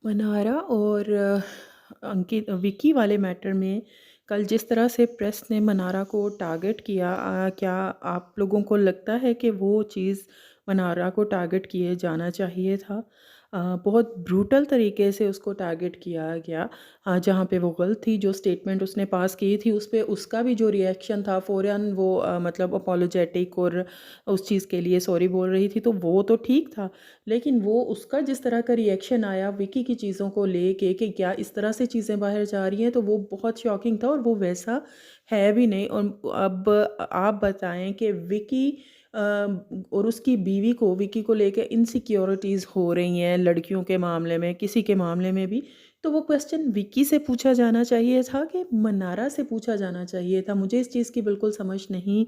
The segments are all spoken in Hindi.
मनारा और अंकित विकी वाले मैटर में कल जिस तरह से प्रेस ने मनारा को टारगेट किया, क्या आप लोगों को लगता है कि वो चीज़ मनारा को टारगेट किए जाना चाहिए था? बहुत ब्रूटल तरीके से उसको टारगेट किया गया। जहाँ पे वो गलत थी, जो स्टेटमेंट उसने पास की थी उस पे उसका भी जो रिएक्शन था फ़ौरन वो मतलब अपोलोजेटिक और उस चीज़ के लिए सॉरी बोल रही थी, तो वो तो ठीक था। लेकिन वो उसका जिस तरह का रिएक्शन आया विकी की चीज़ों को लेके कि क्या इस तरह से चीज़ें बाहर जा रही हैं, तो वो बहुत शॉकिंग था और वो वैसा है भी नहीं। और अब आप बताएं कि विकी और उसकी बीवी को विकी को लेके इनसिक्योरिटीज़ हो रही हैं लड़कियों के मामले में, किसी के मामले में भी। तो वो क्वेश्चन विकी से पूछा जाना चाहिए था कि मनारा से पूछा जाना चाहिए था। मुझे इस चीज़ की बिल्कुल समझ नहीं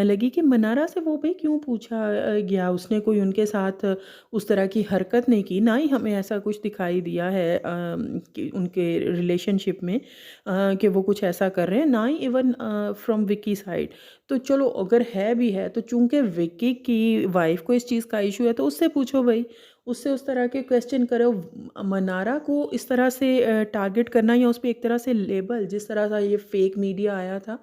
लगी कि मनारा से वो भी क्यों पूछा गया। उसने कोई उनके साथ उस तरह की हरकत नहीं की, ना ही हमें ऐसा कुछ दिखाई दिया है कि उनके रिलेशनशिप में कि वो कुछ ऐसा कर रहे हैं, ना ही इवन फ्रॉम विकी साइड। तो चलो अगर है भी है तो चूंकि विकी की वाइफ को इस चीज़ का इशू है तो उससे पूछो भाई, उससे उस तरह के क्वेश्चन करो। मनारा को इस तरह से टारगेट करना या उस पर एक तरह से लेबल, जिस तरह का ये फेक मीडिया आया था,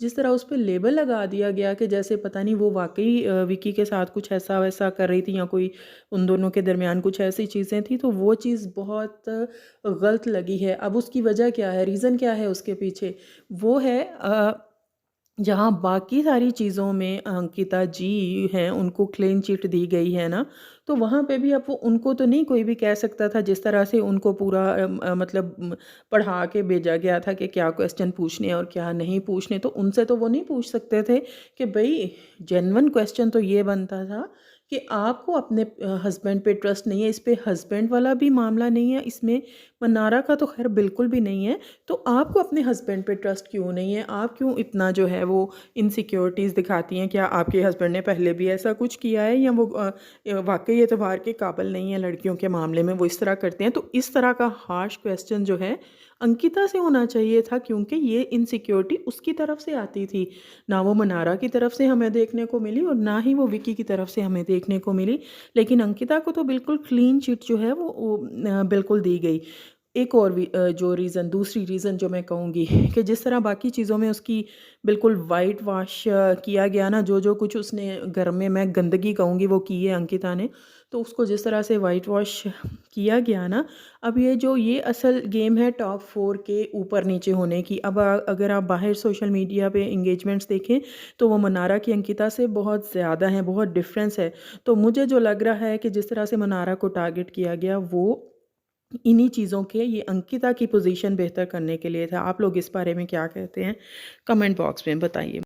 जिस तरह उस पर लेबल लगा दिया गया कि जैसे पता नहीं वो वाकई विकी के साथ कुछ ऐसा वैसा कर रही थी या कोई उन दोनों के दरमियान कुछ ऐसी चीज़ें थी, तो वो चीज़ बहुत गलत लगी है। अब उसकी वजह क्या है, रीज़न क्या है उसके पीछे? वो है जहाँ बाकी सारी चीज़ों में अंकिता जी हैं उनको क्लीन चिट दी गई है ना, तो वहाँ पे भी अब वो उनको तो नहीं कोई भी कह सकता था जिस तरह से उनको पूरा मतलब पढ़ा के भेजा गया था कि क्या क्वेश्चन पूछने और क्या नहीं पूछने, तो उनसे तो वो नहीं पूछ सकते थे कि भाई जेन्युइन क्वेश्चन तो ये बनता था कि आपको अपने हस्बैंड पे ट्रस्ट नहीं है। इस पे हस्बैंड वाला भी मामला नहीं है, इसमें मनारा का तो खैर बिल्कुल भी नहीं है। तो आपको अपने हस्बैंड पे ट्रस्ट क्यों नहीं है? आप क्यों इतना जो है वो इनसिक्योरिटीज़ दिखाती हैं? क्या आपके हस्बैंड ने पहले भी ऐसा कुछ किया है या वो वाकई एतबार के काबिल नहीं है लड़कियों के मामले में, वो इस तरह करते हैं? तो इस तरह का हार्श क्वेश्चन जो है अंकिता से होना चाहिए था, क्योंकि ये इनसिक्योरिटी उसकी तरफ से आती थी। ना वो मनारा की तरफ से हमें देखने को मिली और ना ही वो विकी की तरफ से हमें देखने को मिली। लेकिन अंकिता को तो बिल्कुल क्लीन चिट जो है वो बिल्कुल दी गई। एक और भी जो रीज़न, दूसरी रीज़न जो मैं कहूँगी कि जिस तरह बाकी चीज़ों में उसकी बिल्कुल वाइट वॉश किया गया ना, जो जो कुछ उसने घर में, मैं गंदगी कहूँगी, वो की है अंकिता ने, तो उसको जिस तरह से वाइट वॉश किया गया ना, अब ये जो ये असल गेम है टॉप 4 के ऊपर नीचे होने की। अब अगर आप बाहर सोशल मीडिया पे इंगेजमेंट्स देखें तो वो मनारा की अंकिता से बहुत ज़्यादा हैं, बहुत डिफरेंस है। तो मुझे जो लग रहा है कि जिस तरह से मनारा को टारगेट किया गया वो इन्हीं चीज़ों के, ये अंकिता की पोजीशन बेहतर करने के लिए था। आप लोग इस बारे में क्या कहते हैं? कमेंट बॉक्स में बताइए।